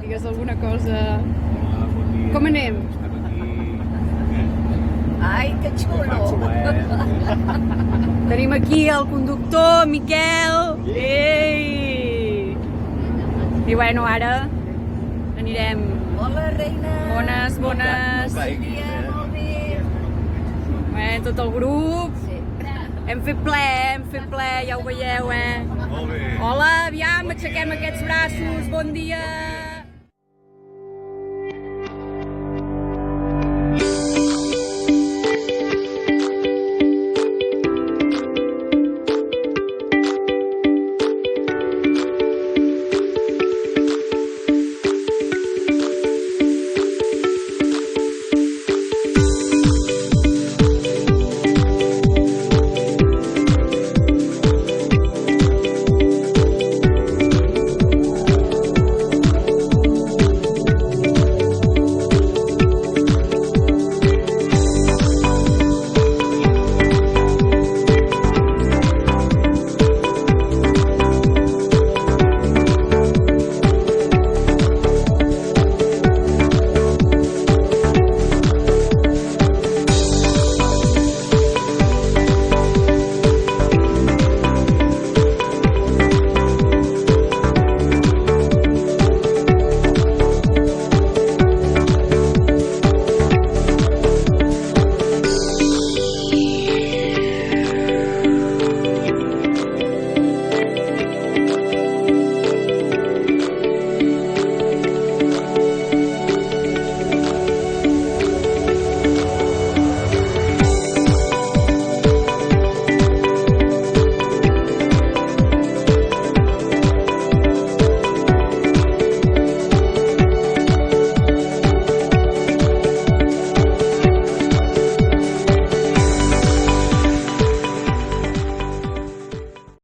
Digues alguna cosa. Com anem? Ai, que xulo! Tenim aquí el conductor, Miquel. Ei! I bueno, ara anirem. Hola, reina! Bones, bones. Bon dia, molt bé. Tot el grup. Sí. Hem fet ple, ja ho veieu, Molt bé. Hola, aviam, aixequem aquests braços, bon dia.